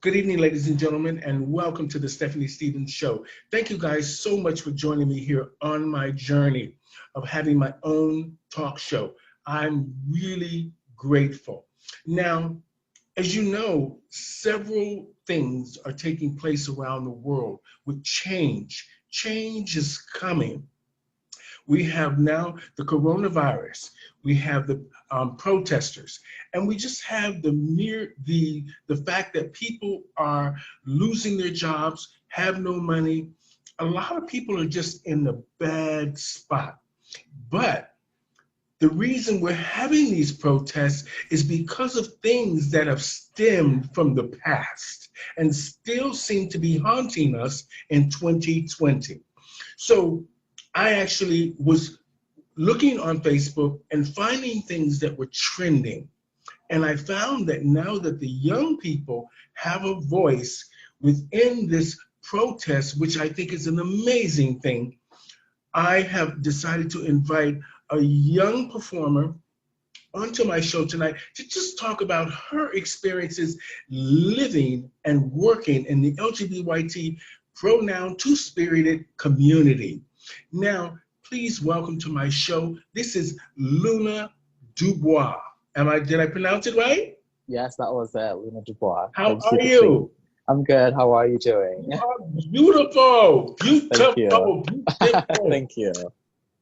Good evening, ladies and gentlemen, and welcome to the Stephanie Stevens Show. Thank you guys so much for joining me here on my journey of having my own talk show. I'm really grateful. Now, as you know, several things are taking place around the world with change. Change is coming. We have now the coronavirus. We have the protesters, and we just have the fact that people are losing their jobs, have no money. A lot of people are just in a bad spot. But the reason we're having these protests is because of things that have stemmed from the past and still seem to be haunting us in 2020. So I actually was looking on Facebook and finding things that were trending. And I found that now that the young people have a voice within this protest, which I think is an amazing thing, I have decided to invite a young performer onto my show tonight to just talk about her experiences living and working in the LGBT pronoun two-spirited community. Now, please welcome to my show. This is Luna Dubois. Did I pronounce it right? Yes, that was Luna Dubois. How are you? I'm good. How are you doing? You are beautiful, Thank you. beautiful. Thank you.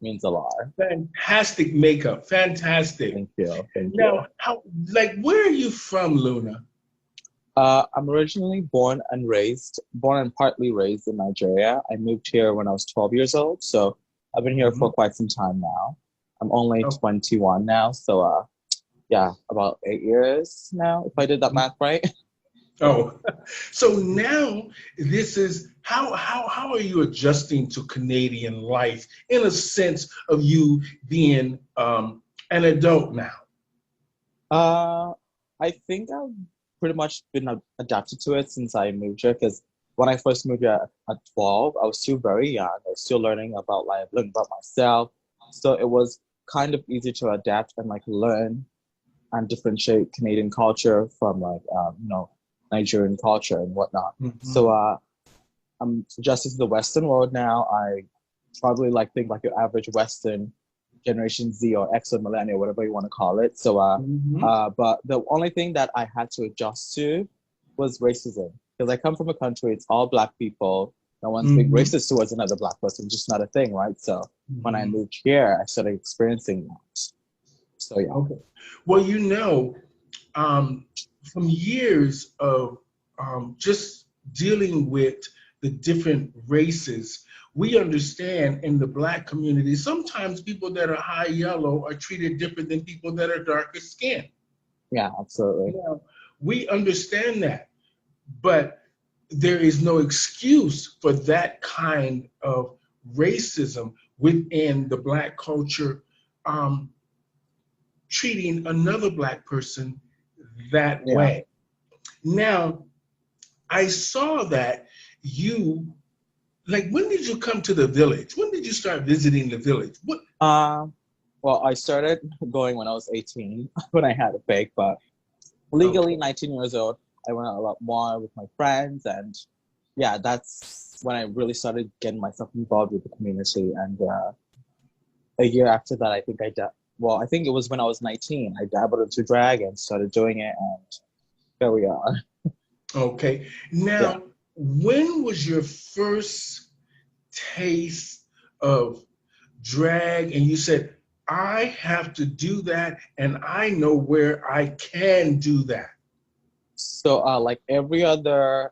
Means a lot. Fantastic makeup. Fantastic. Thank you. Now, where are you from, Luna? I'm originally born and partly raised in Nigeria. I moved here when I was 12 years old, so I've been here for quite some time now. I'm only 21 now, so about 8 years now, if I did that math right. Oh, so now this is how are you adjusting to Canadian life in a sense of you being an adult now? I think I've pretty much been adapted to it since I moved here, because when I first moved here at 12, I was still very young. I was still learning about myself. So it was kind of easy to adapt and learn and differentiate Canadian culture from Nigerian culture and whatnot. Mm-hmm. So I'm adjusted to the Western world now. I probably think like your average Western Generation Z or X or Millennial, whatever you want to call it. So but the only thing that I had to adjust to was racism, because I come from a country, it's all Black people. No one's being racist towards another Black person, just not a thing, right? So when I moved here, I started experiencing that. So yeah. Okay. Well, from years of just dealing with the different races, we understand in the Black community, sometimes people that are high yellow are treated different than people that are darker skinned. Yeah, absolutely. We understand that, but there is no excuse for that kind of racism within the Black culture, treating another Black person that way. Now, I saw that when did you come to the village? When did you start visiting the village? Well, I started going when I was 18, when I had a fake, but legally 19 years old, I went out a lot more with my friends, and that's when I really started getting myself involved with the community. And a year after that, I think I think it was when I was 19, I dabbled into drag and started doing it, and there we are. Okay. Now, when was your first taste of drag and you said, I have to do that and I know where I can do that? So like every other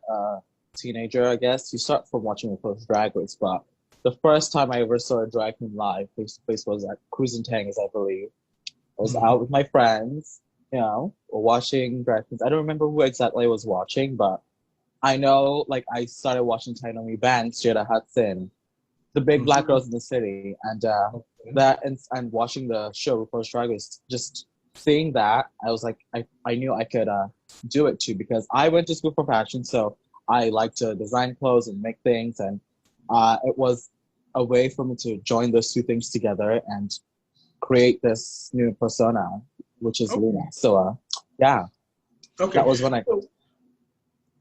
teenager, I guess, you start from watching the first Drag Race, but the first time I ever saw a drag queen live face to face was at Cruising Tangs, I believe. I was out with my friends, watching drag queens. I don't remember who exactly I was watching, but I know I started watching Tainomi Banks, Jada Hudson, the big Black girls in the city, and and watching the show RuPaul's Drag Race, just seeing that, I was like, I knew I could do it too, because I went to school for fashion, so I like to design clothes and make things, and it was a way for me to join those two things together and create this new persona, which is Luna. So, that was when I...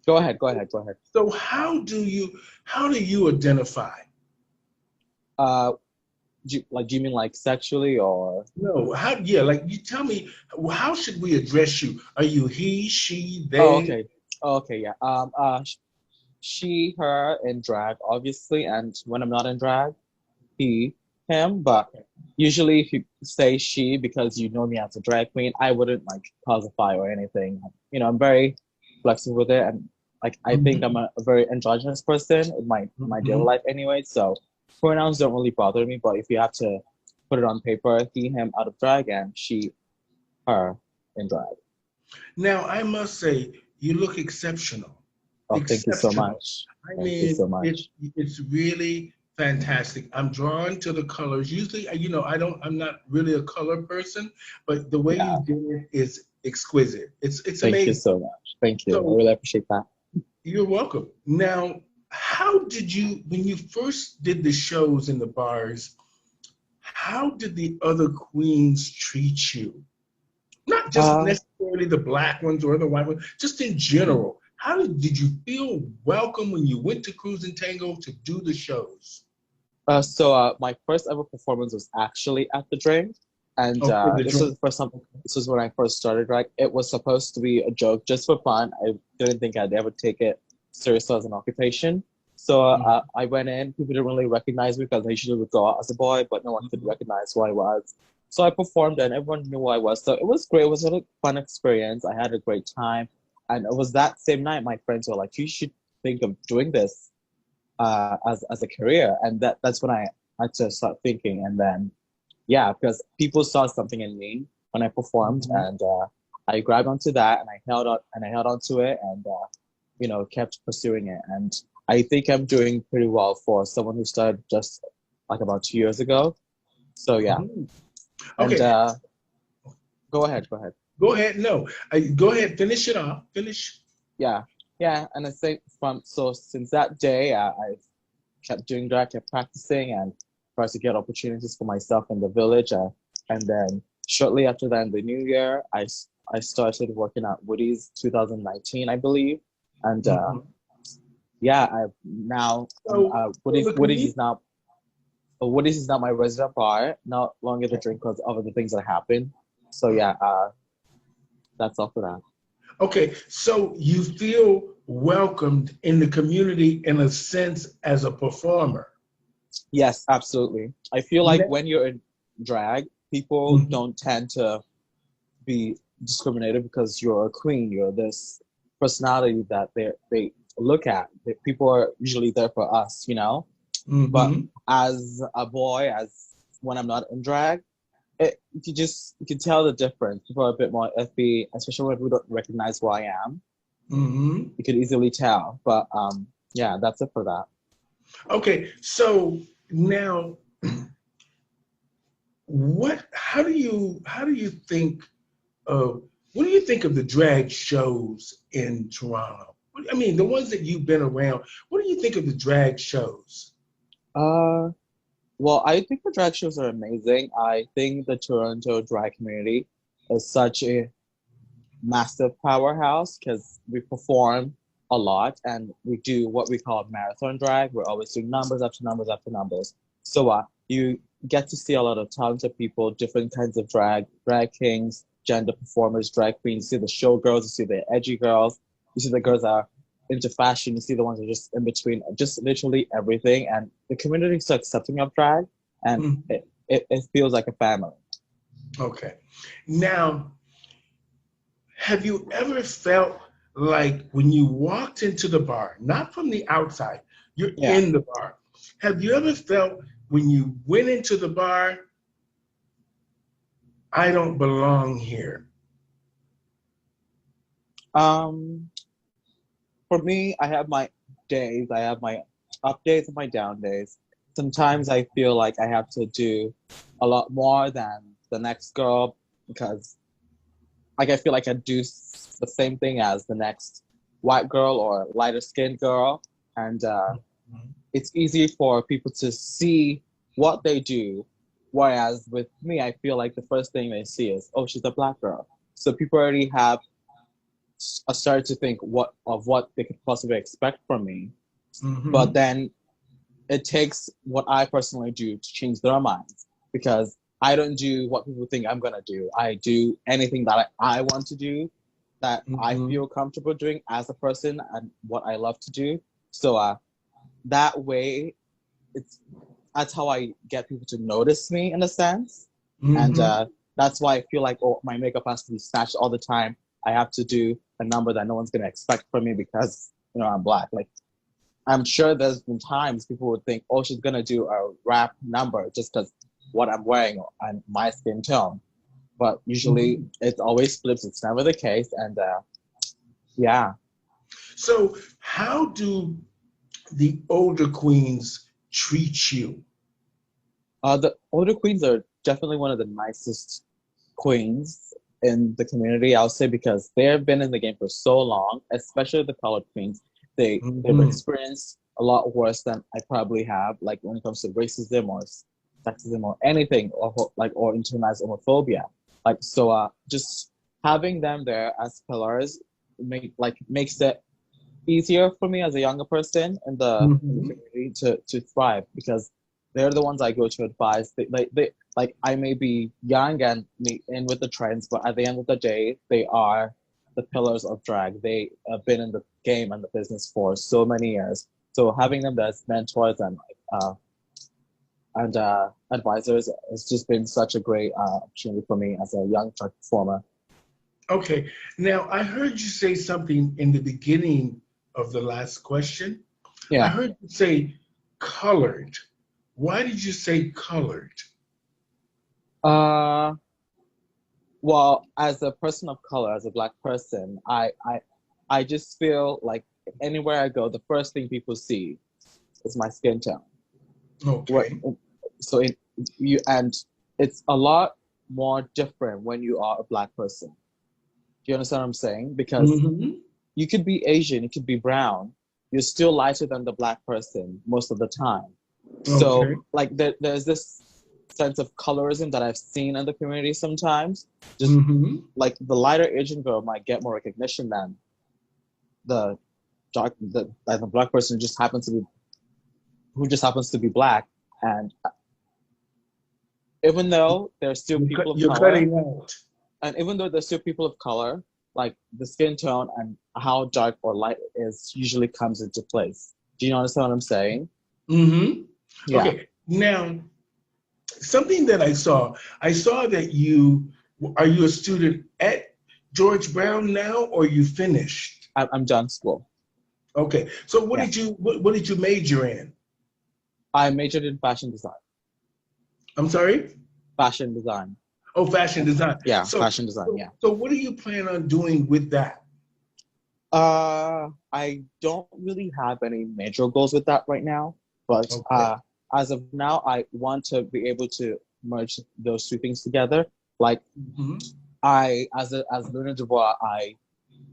Go ahead, go ahead, go ahead. So how do you identify? Uh, do you mean like sexually or? No, how, yeah, like you tell me, how should we address you? Are you he, she, Oh, they? okay. Oh, okay, yeah. She, her in drag, obviously, and when I'm not in drag, he, him. But usually, if you say she because you know me as a drag queen, I wouldn't like classify or anything. I'm very flexible with it, and like I think I'm Hmm. a very androgynous person in my daily Hmm. life anyway. So pronouns don't really bother me. But if you have to put it on paper, he, him out of drag, and she, her in drag. Now, I must say, you look exceptional. Oh, thank you so Exceptional. much. I Thank you so mean, much. it's really fantastic. I'm drawn to the colors. Usually, I'm not really a color person, but the way you Yeah. did it is exquisite. It's Thank you amazing. so much. Thank you. I So really appreciate that. you're welcome. Now, how did you, when you first did the shows in the bars, how did the other queens treat you? Not just Uh, necessarily the black ones or the white ones, just in general. How did you feel welcome when you went to Cruise and Tango to do the shows? my first ever performance was actually at the drink, and Okay, the this was drink. the first time. This was when I first started. Right, it was supposed to be a joke, just for fun. I didn't think I'd ever take it seriously as an occupation. So Mhm, I went in. People didn't really recognize me because I usually would go out as a boy, but no one could mhm, recognize who I was. So I performed, and everyone knew who I was. So it was great. It was a really fun experience. I had a great time, and it was that same night my friends were like, "You should think of doing this as a career," and that's when I had to start thinking. And then yeah, because people saw something in me when I performed, mhm. and I grabbed onto that and I held onto it, and kept pursuing it. And I think I'm doing pretty well for someone who started just like about 2 years ago. So yeah, Mhm. and Okay, go ahead, go ahead. go ahead. No, go ahead. Finish it off. Finish. Yeah, yeah, and I think from so since that day, I've kept doing that, kept practicing, and tried to get opportunities for myself in the village. And then shortly after that, in the new year, I started working at Woody's 2019, I believe. And Mhm. yeah, I've now So the community. Woody's is now my resident bar, not longer the drink because of the things that happen. So yeah, that's all for that. Okay, so you feel welcomed in the community in a sense as a performer. Yes, absolutely. I feel like when you're in drag, people Mhm. don't tend to be discriminated because you're a queen. You're this personality that they look at. People are usually there for us. But Hmm. as a boy, as when I'm not in drag, you can tell the difference. People are a bit more iffy, especially when people don't recognize who I am. Hmm. You could easily tell. But yeah, that's it for that. Okay, so now, how do you think of what do you think of the drag shows in Toronto? I mean, the ones that you've been around. What do you think of the drag shows? Uh, well, I think the drag shows are amazing. I think the Toronto drag community is such a massive powerhouse because we perform a lot and we do what we call marathon drag. We're always doing numbers after numbers after numbers. So you get to see a lot of talented people, different kinds of drag kings, gender performers, drag queens. You see the show girls, you see the edgy girls, you see the girls that are into fashion, you see the ones that are just in between, just literally everything. And the community is so accepting of drag and Mhm. it feels like a family. Okay, now, have you ever felt like when you walked into the bar, not from the outside, you're Yeah. in the bar? Have you ever felt when you went into the bar, I don't belong here? Um, For me, I have my days. I have my up days and my down days. Sometimes I feel like I have to do a lot more than the next girl because like I feel like I do the same thing as the next white girl or lighter skinned girl, and it's easy for people to see what they do. Whereas with me, I feel like the first thing they see is, oh, she's a black girl. So people already have I started to think what they could possibly expect from me. But Mm-hmm. then it takes what I personally do to change their minds, because I don't do what people think I'm gonna do. I do anything that I want to do, that I Mm-hmm. feel comfortable doing as a person and what I love to do. So that way, it's that's how I get people to notice me in a sense. And Mm-hmm. that's why I feel like, oh, my makeup has to be snatched all the time. I have to do a number that no one's gonna expect from me because I'm black. Like, I'm sure there's been times people would think, oh, she's gonna do a rap number just because what I'm wearing and my skin tone. But usually Mm-hmm. it always flips. It's never the case. And yeah, So, how do the older queens treat you? the older queens are definitely one of the nicest queens in the community, I'll say, because they've been in the game for so long, especially the colored queens. They've Mm-hmm. experienced a lot worse than I probably have, like when it comes to racism or sexism or anything, or internalized homophobia. Like, so just having them there as pillars makes it easier for me as a younger person in the Mm-hmm. community to thrive, because they're the ones I go to advise. They like, I may be young and in with the trends, but at the end of the day, they are the pillars of drag. They have been in the game and the business for so many years. So having them as mentors and advisors has just been such a great opportunity for me as a young drag performer. Okay. Now, I heard you say something in the beginning of the last question. I Yeah. heard you say colored. Why did you say colored? Uh, Well, as a person of color, as a black person, I just feel like anywhere I go, the first thing people see is my skin tone. What Okay. so it you and it's a lot more different when you are a black person. Do you understand what I'm saying? Because Mm-hmm. you could be Asian, you could be brown, you're still lighter than the black person most of the time. So Okay. like there's this sense of colorism that I've seen in the community sometimes. Just Mm-hmm. like the lighter Asian girl might get more recognition than the the black person who just happens to be black. And even though there's still people of You're color, cutting out. and even though there's still people of color, like the skin tone and how dark or light it is usually comes into place. Do you understand what I'm saying? Mm-hmm. Yeah. Okay. Now, something that I saw that are you a student at George Brown now, or you finished? I'm done school. Okay. So Yeah. what did you major in? I majored in fashion design. I'm sorry? Fashion design. Oh, fashion design. Yeah, So, fashion design. so, Yeah. so what do you plan on doing with that? I don't really have any major goals with that right now, but Okay. as of now, I want to be able to merge those two things together. Like, Hmm. as Luna Dubois,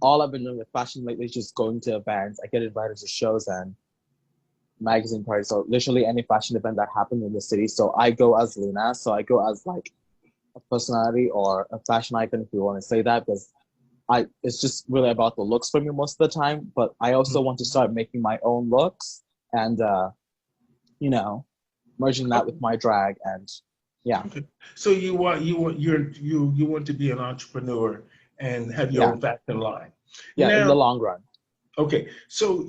all I've been doing with fashion lately is just going to events. I get invited to shows and magazine parties, so literally any fashion event that happens in the city. So I go as Luna. So I go as like a personality or a fashion icon, if you want to say that, because it's just really about the looks for me most of the time, but I also want to start making my own looks and you know, merging that with my drag. And yeah, Okay. So you want to be an entrepreneur and have your yeah, own fashion line. yeah, in the Now, long run. okay. So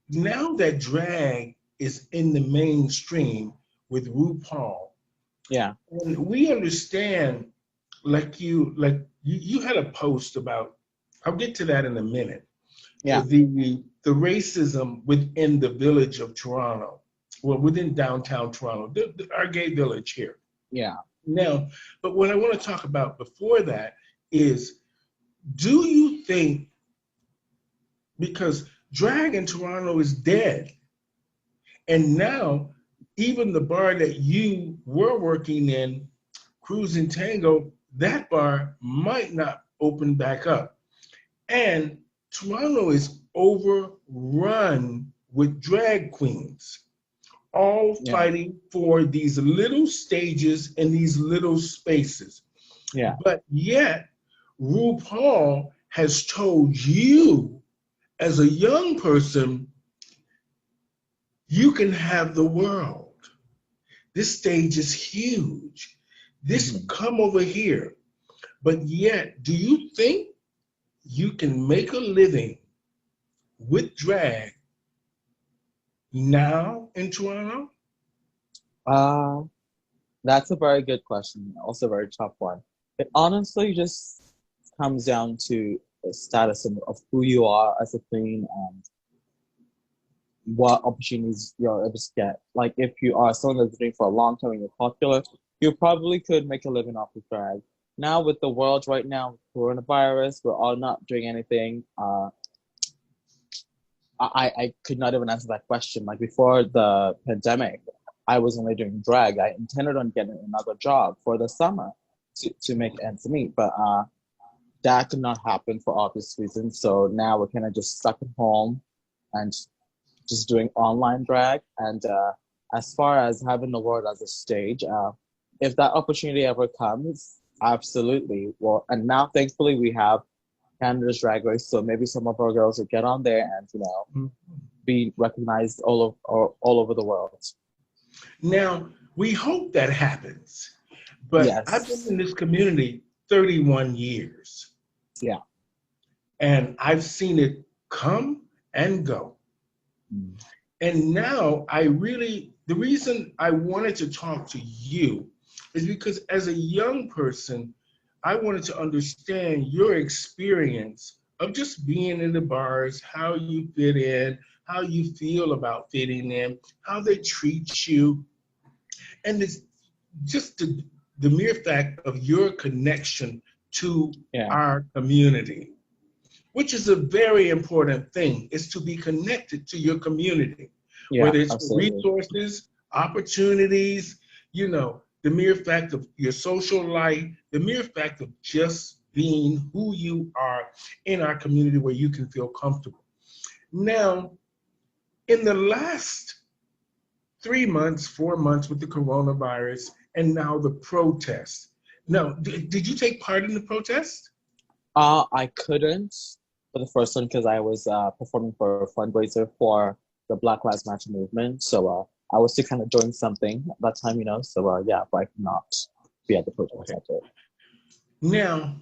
now that drag is in the mainstream with RuPaul, Yeah, and we understand, you had a post about. I'll get to that in a minute. yeah, The racism within the village of Toronto, well, within downtown Toronto, our gay village here. yeah. Now, but what I want to talk about before that is, do you think, because drag in Toronto is dead, and now even the bar that you were working in, Cruising Tango, that bar might not open back up. And Toronto is overrun with drag queens, all Yeah, fighting for these little stages and these little spaces. yeah, But yet, RuPaul has told you as a young person, you can have the world. This stage is huge. This come over here. But yet, do you think you can make a living with drag now in Toronto? Uh, that's a very good question. Also a very tough one. It honestly just comes down to the status of who you are as a queen and what opportunities you're able to get. Like if you are someone that's doing for a long time and you're popular, you probably could make a living off of drag. Now with the world right now, coronavirus, we're all not doing anything. I could not even answer that question. Like before the pandemic, I was only doing drag. I intended on getting another job for the summer to make ends meet, but that could not happen for obvious reasons. So now we're kind of just stuck at home and just doing online drag. And as far as having the world as a stage, if that opportunity ever comes, absolutely. Well, and now thankfully we have Canada's Drag Race, so maybe some of our girls will get on there and be recognized all over the world. Now, we hope that happens, but Yes. I've been in this community 31 years. Yeah. And I've seen it come and go. And now the reason I wanted to talk to you is because as a young person, I wanted to understand your experience of just being in the bars, how you fit in, how you feel about fitting in, how they treat you. And it's just the mere fact of your connection to our community, which is a very important thing, is to be connected to your community, whether it's resources, opportunities, the mere fact of your social life, the mere fact of just being who you are in our community where you can feel comfortable. Now, in the last 3 months, 4 months with the coronavirus, and now the protests. Now, did you take part in the protest? I couldn't for the first one because I was performing for a fundraiser for the Black Lives Matter movement. So I was still kind of doing something at that time, So yeah, but I could not be at the protest. Okay. Now,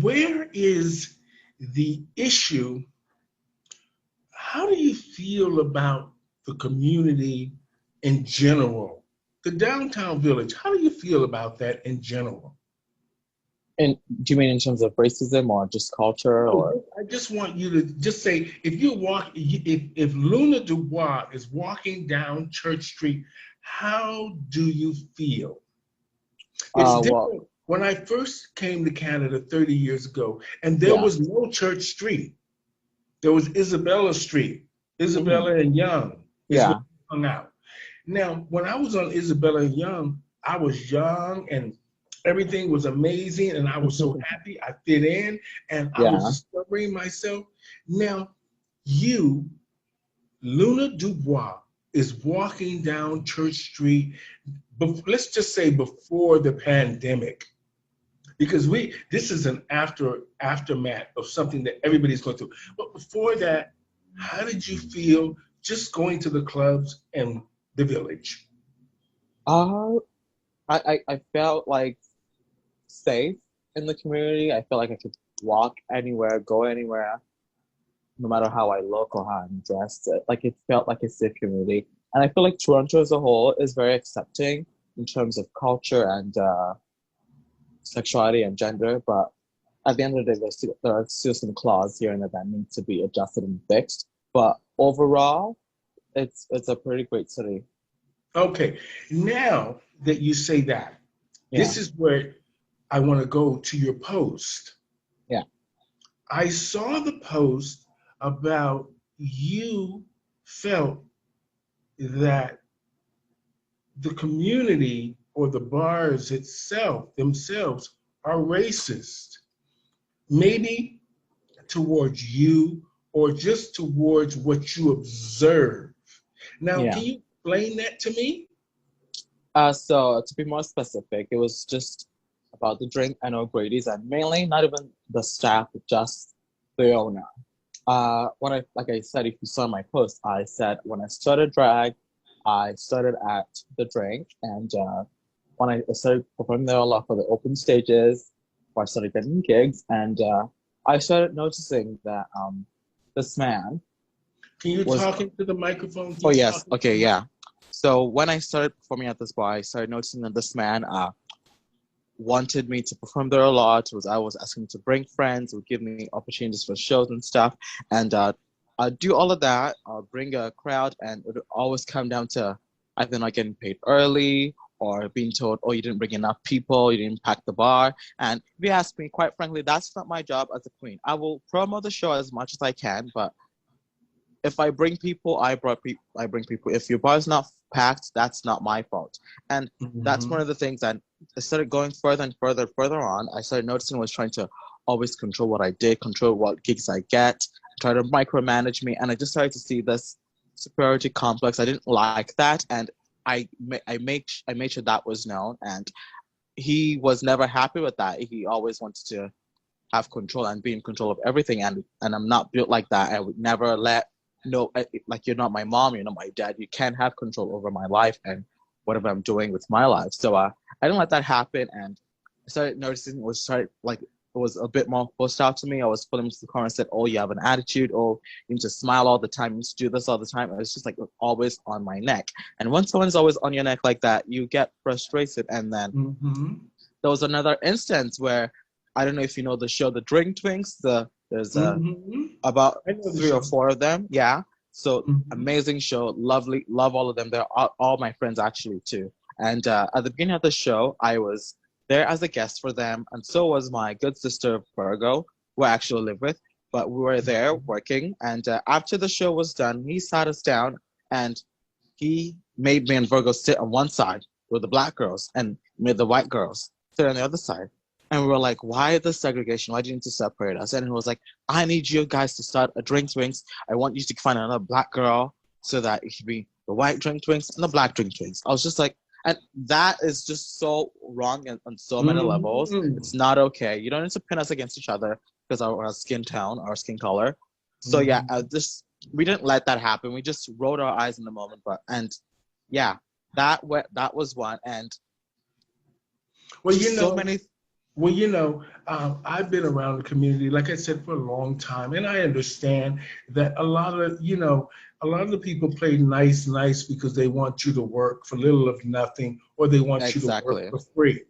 where is the issue? How do you feel about the community in general? The downtown village, how do you feel about that in general? And do you mean in terms of racism or just culture? Or I just want you to just say, if Luna Dubois is walking down Church Street, how do you feel? It's different. When I first came to Canada 30 years ago, and there was no Church Street. There was Isabella Street, Isabella and Young is where we hung out. Now, when I was on Isabella and Young, I was young and everything was amazing and I was so happy. I fit in and I was discovering myself. Now, you, Luna Dubois, is walking down Church Street, let's just say before the pandemic, because this is an aftermath of something that everybody's going through. But before that, how did you feel just going to the clubs and the village? I felt like safe in the community. I felt like I could walk anywhere, go anywhere, no matter how I look or how I'm dressed. Like it felt like a safe community. And I feel like Toronto as a whole is very accepting in terms of culture and sexuality and gender. But at the end of the day, there are still some clause here and there that need to be adjusted and fixed. But overall, it's a pretty great city. Okay, now that you say that, this is where I want to go to your post. Yeah. I saw the post about you felt that the community or the bars themselves are racist, maybe towards you or just towards what you observe. Now, can you explain that to me? So to be more specific, it was just a about the drink. I know Grady's, and mainly not even the staff, but just the owner. When I, like I said, if you saw my post, I said when I started drag, I started at the drink, and when I started performing there a lot for the open stages, or I started getting gigs, and I started noticing that this man Can you was. talk into the microphone? Oh Keep yes, talking to okay, the yeah. So when I started performing at this bar, I started noticing that this man wanted me to perform there a lot. Was I was asking to bring friends, would give me opportunities for shows and stuff, and I'd do all of that. Bring a crowd, and it would always come down to either not getting paid early or being told, "Oh, you didn't bring enough people, you didn't pack the bar." And if you ask me, quite frankly, that's not my job as a queen. I will promote the show as much as I can, but if I bring people, I bring people. If your bar is not packed, that's not my fault. And that's one Mhm. of the things that I started going further and further on. I started noticing was trying to always control what I did, control what gigs I get, try to micromanage me, and I just started to see this superiority complex. I didn't like that, and I made sure that was known. And he was never happy with that. He always wanted to have control and be in control of everything. And I'm not built like that. I would never let no like you're not my mom, you're not my dad. You can't have control over my life and whatever I'm doing with my life. So I didn't let that happen, and I started noticing was started like it was a bit more pushed out to me. I was pulling into the corner and said, "Oh, you have an attitude. Oh, you need to smile all the time. You need to do this all the time." It was just like always on my neck. And when someone's always on your neck like that, you get frustrated. And then Mhm. there was another instance where I don't know if you know the show, The Drink Twinks. There's Mhm. about I know the three or show. four of them. Yeah, so Mhm. amazing show, lovely, love all of them. They're all my friends actually too. And at the beginning of the show, I was there as a guest for them, and so was my good sister Virgo, who I actually live with. But we were there working, and after the show was done, he sat us down and he made me and Virgo sit on one side with the black girls and made the white girls sit on the other side. And we were like, why the segregation? Why do you need to separate us? And he was like, I need you guys to start a drink twinks. I want you to find another black girl so that it could be the white drink twinks and the black drink twinks. I was just like, and that is just so wrong on so many levels. Mhm. It's not okay. You don't need to pin us against each other because our skin tone, our skin color. So yeah, Mhm. just we didn't let that happen. We just rolled our eyes in the moment. But and yeah, that was one. And Well, you just so know, many. I've been around the community, like I said, for a long time, and I understand that a lot of the people play nice, nice because they want you to work for little of nothing, or they want you to work Exactly. for free.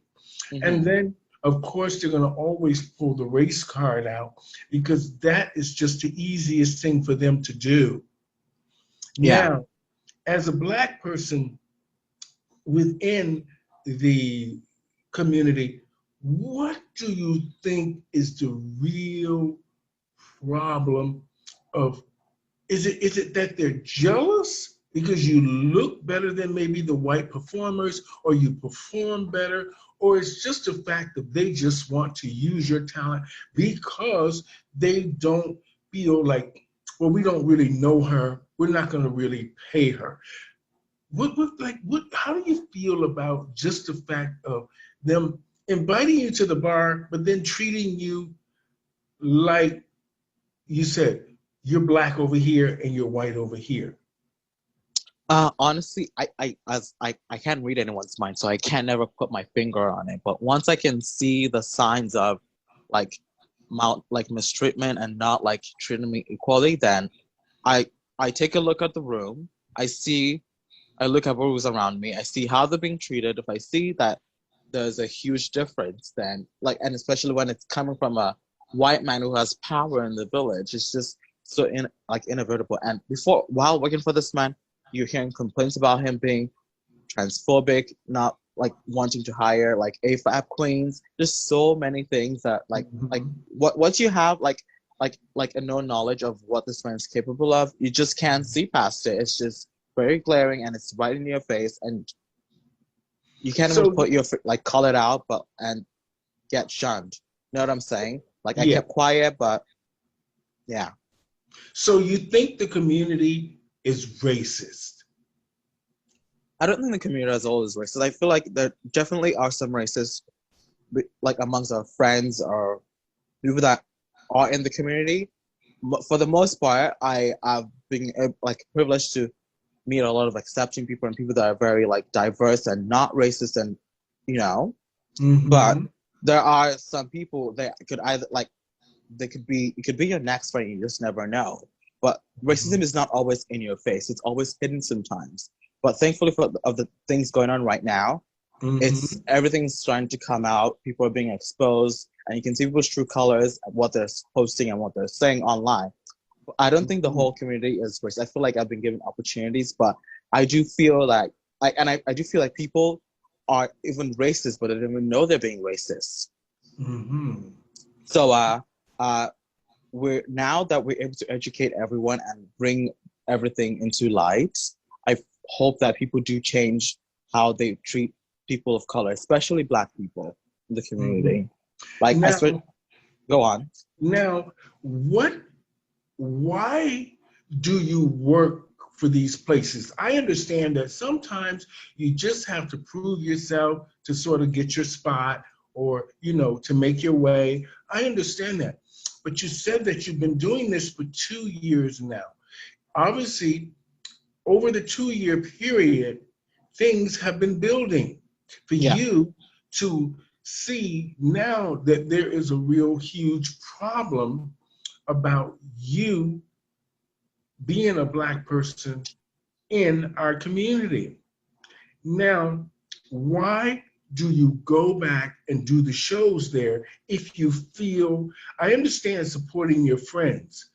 And Hmm. then, of course, they're going to always pull the race card out because that is just the easiest thing for them to do. Yeah. Now, as a Black person within the community, what do you think is the real problem of is it that they're jealous because you look better than maybe the white performers or you perform better, or it's just the fact that they just want to use your talent because they don't feel like, well, we don't really know her, we're not going to really pay her. What how do you feel about just the fact of them inviting you to the bar but then treating you like you said, you're black over here and you're white over here? Honestly, I can't read anyone's mind, so I can never put my finger on it. But once I can see the signs of like like mistreatment and not like treating me equally, then I I take a look at the room. I look at who's around me. I see how they're being treated. If I see that there's a huge difference, then like, and especially when it's coming from a white man who has power in the village, it's just so inevitable. And before, while working for this man, you're hearing complaints about him being transphobic, not like wanting to hire like AFAB queens. Just so many things that like Mhm. what once you have like a known knowledge of what this man is capable of, you just can't see past it. It's just very glaring and it's right in your face, and you can't even So put your like call it out, but and get shunned. You know what I'm saying? Like I yeah, kept quiet, but yeah. so you think the community is racist? I don't think the community as a whole is racist. I feel like there definitely are some racists like amongst our friends or people that are in the community, for the most part, I have been like privileged to meet a lot of accepting people and people that are very like diverse and not racist and you know. But Mm-hmm. there are some people that could either like they could be it could be your next friend, you just never know. But Mm-hmm. racism is not always in your face, it's always hidden sometimes. But thankfully for of the things going on right now, it's Mm-hmm. everything's starting to come out, people are being exposed, and you can see people's true colors, what they're posting and what they're saying online. I don't think the Mm-hmm. whole community is racist. I feel like I've been given opportunities, but I do feel like I do feel like people are even racist, but they don't even know they're being racist. Mm-hmm. So uh we're now that we're able to educate everyone and bring everything into light, I hope that people do change how they treat people of color, especially Black people in the Mm-hmm. community. Like I Now, swear, go on. now, what? Why do you work for these places? I understand that sometimes you just have to prove yourself to sort of get your spot or, to make your way. I understand that. But you said that you've been doing this for 2 years now. Obviously, over the 2 year period, things have been building for Yeah. you to see now that there is a real huge problem about you being a Black person in our community. Now, why do you go back and do the shows there if you feel, I understand supporting your friends,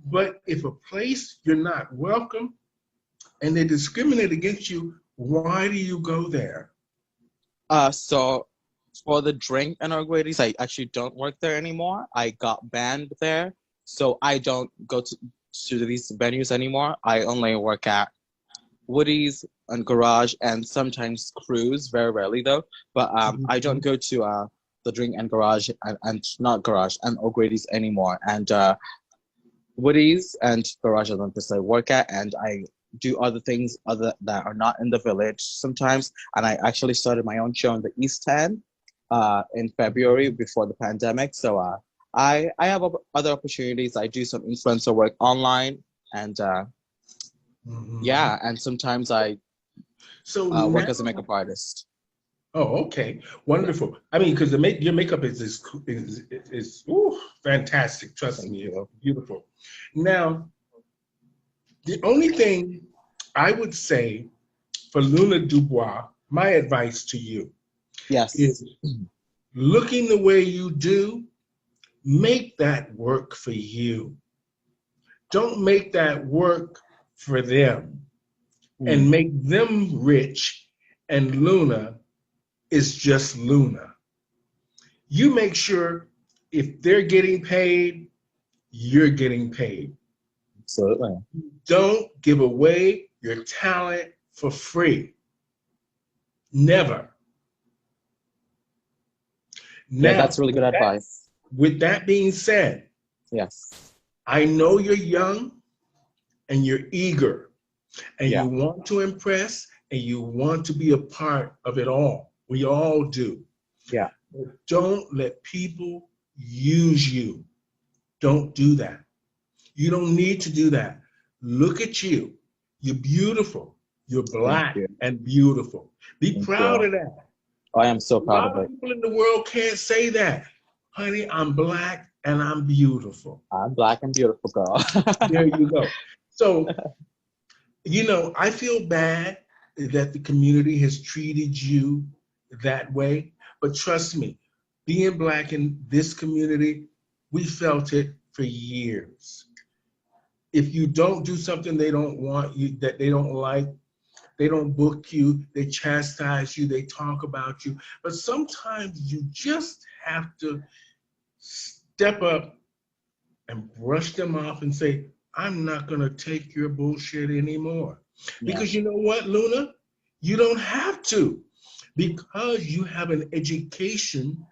but if a place you're not welcome and they discriminate against you, why do you go there? So for the drink and Arguedes, I actually don't work there anymore. I got banned there, so I don't go to these venues anymore. I only work at Woody's and Garage and sometimes Cruise, very rarely though. But I don't Mhm. go to the Drink and Garage and not Garage and O'Grady's anymore. And Woody's and Garage are the places I work at, and I do other things other that are not in the village sometimes. And I actually started my own show in the East End in February before the pandemic. So I have other opportunities. I do some influencer work online, and Mhm. yeah, and sometimes I So work as a now, makeup artist. oh, okay, Yeah, wonderful. I mean, because your makeup is ooh, fantastic. Trust thank me, it's you. beautiful. Now, the only thing I would say for Luna Dubois, my advice to you is Yes. looking the way you do, make that work for you. Don't make that work for them Mm, and make them rich and Luna is just Luna. You make sure if they're getting paid, you're getting paid. absolutely. Don't give away your talent for free. Never. Yeah, that's Now, really good advice. with that being said, Yes. I know you're young and you're eager and Yeah. you want to impress and you want to be a part of it all. We all do. Yeah. But don't let people use you. Don't do that. You don't need to do that. Look at you. You're beautiful. You're Thank Black you. and beautiful. Be Thank proud you. of that. I am so A proud lot of of it. people in the world can't say that. Honey, I'm Black and I'm beautiful. I'm Black and beautiful, girl. There you go. So, I feel bad that the community has treated you that way, but trust me, being Black in this community, we felt it for years. If you don't do something they don't want you, that they don't like, they don't book you, they chastise you, they talk about you. But sometimes you just have to step up and brush them off and say, I'm not going to take your bullshit anymore. Yeah. Because you know what, Luna? You don't have to. Because you have an education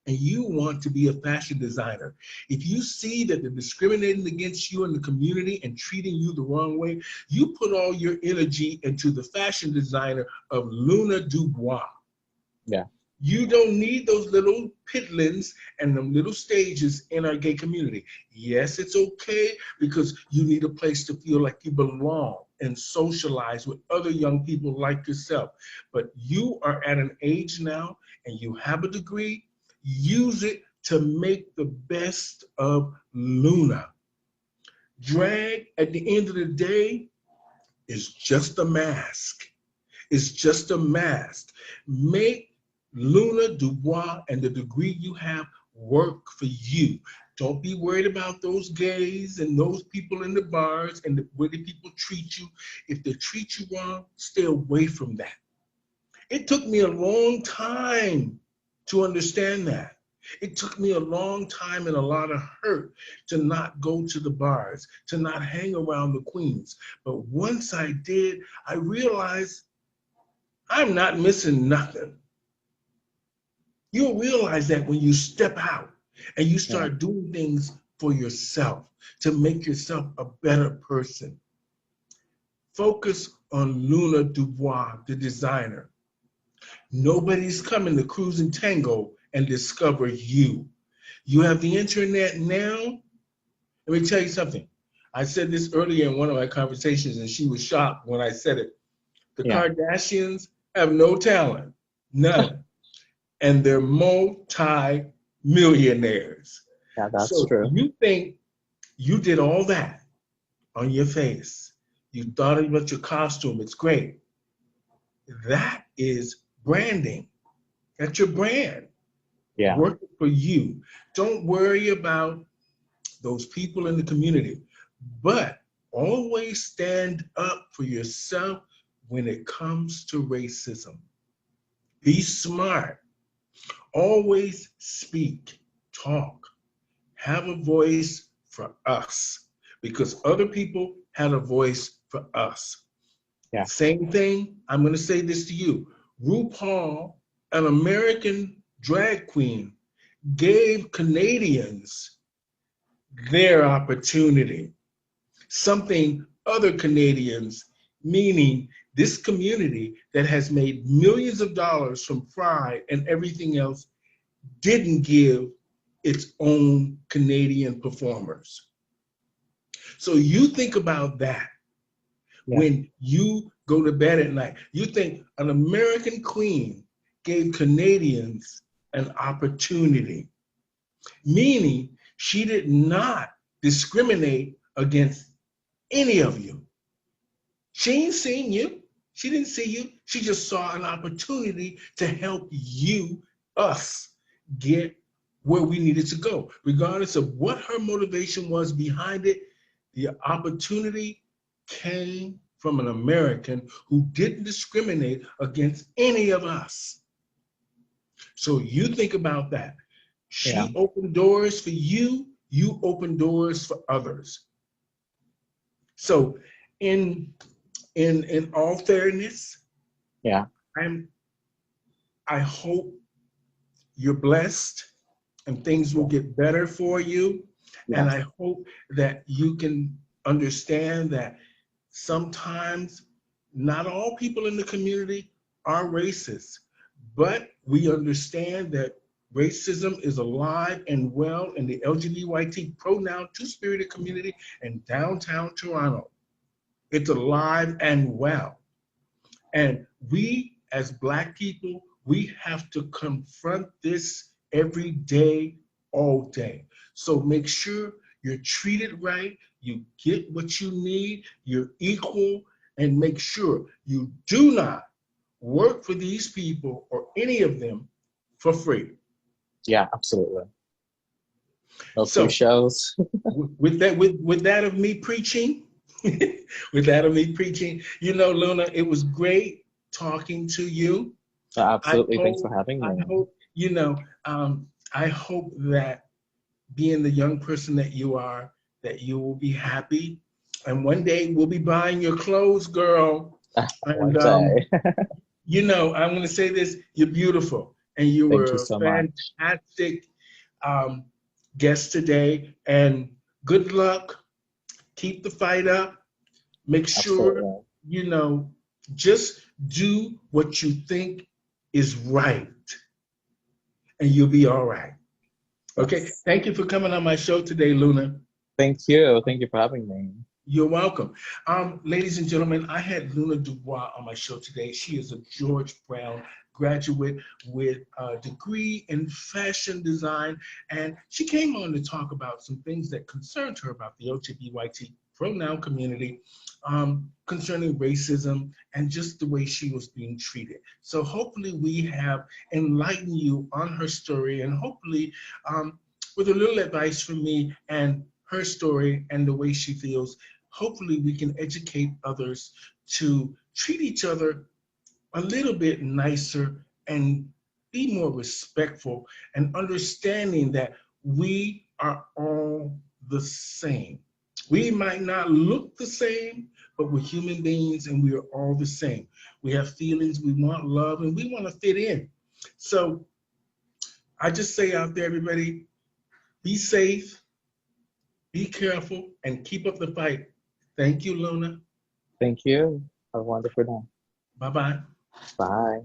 and you want to be a fashion designer. If you see that they're discriminating against you in the community and treating you the wrong way, you put all your energy into the fashion designer of Luna Dubois. Yeah. You don't need those little pitlins and them little stages in our gay community. Yes, it's okay because you need a place to feel like you belong and socialize with other young people like yourself. But you are at an age now and you have a degree, use it to make the best of Luna. Drag at the end of the day is just a mask. It's just a mask. Make Luna Dubois and the degree you have work for you. Don't be worried about those gays and those people in the bars and the way the people treat you. If they treat you wrong, stay away from that. It took me a long time to understand that. It took me a long time and a lot of hurt to not go to the bars, to not hang around the queens. But once I did, I realized I'm not missing nothing. You'll realize that when you step out and you Yeah. start doing things for yourself to make yourself a better person. Focus on Luna Dubois, the designer. Nobody's coming to Cruise and Tango and discover you. You have the internet now. Let me tell you something. I said this earlier in one of my conversations, and she was shocked when I said it. The Yeah. Kardashians have no talent, none, and they're multi-millionaires. Yeah, that's So true. you think you did all that on your face. You thought about your costume, it's great. That is branding. That's your brand. Yeah. Working for you. Don't worry about those people in the community, but always stand up for yourself when it comes to racism. Be smart. Always speak, talk, have a voice for us because other people had a voice for us. Yeah. Same thing, I'm going to say this to you. RuPaul, an American drag queen, gave Canadians their opportunity, something other Canadians, meaning this community that has made millions of dollars from Pride and everything else, didn't give its own Canadian performers. So you think about that Yeah. when you go to bed at night. You think an American queen gave Canadians an opportunity, meaning she did not discriminate against any of you. She ain't seen you. She didn't see you. She just saw an opportunity to help you, us, get where we needed to go. Regardless of what her motivation was behind it, the opportunity came from an American who didn't discriminate against any of us. So you think about that. Yeah. She opened doors for you, you opened doors for others. So in in all fairness, Yeah. I'm I hope you're blessed and things will Yeah. get better for you. And Yeah. I hope that you can understand that sometimes not all people in the community are racist, but we understand that racism is alive and well in the LGBTQ pronoun two-spirited community in downtown Toronto. It's alive and well. And we, as Black people, we have to confront this every day, all day. So make sure you're treated right, you get what you need, you're equal, and make sure you do not work for these people or any of them for free. Yeah, absolutely. No free So shows. with that of me preaching, with that of me preaching, Luna, it was great talking to you. I Absolutely. Thanks for hope, having I me. hope, I hope that being the young person that you are, that you will be happy. And one day we'll be buying your clothes, girl. One And, day. I'm going to say this, you're beautiful. And you Thank you were so a much. fantastic um, guest today. And good luck. Keep the fight up. Make sure, Absolutely. you know, just do what you think is right. and you'll be all right. Okay. Yes. Thank you for coming on my show today, Luna. Thank you. Thank you for having me. You're welcome. Ladies and gentlemen, I had Luna Dubois on my show today. She is a George Brown graduate with a degree in fashion design, and she came on to talk about some things that concerned her about the LGBTQIA pronoun community, concerning racism and just the way she was being treated. So hopefully we have enlightened you on her story, and hopefully with a little advice from me and her story and the way she feels, hopefully we can educate others to treat each other a little bit nicer and be more respectful and understanding that we are all the same. We might not look the same, but we're human beings and we are all the same. We have feelings, we want love, and we want to fit in. So I just say out there, everybody, be safe, be careful, and keep up the fight. Thank you, Luna. Thank you. Have a wonderful day. Bye-bye. Bye.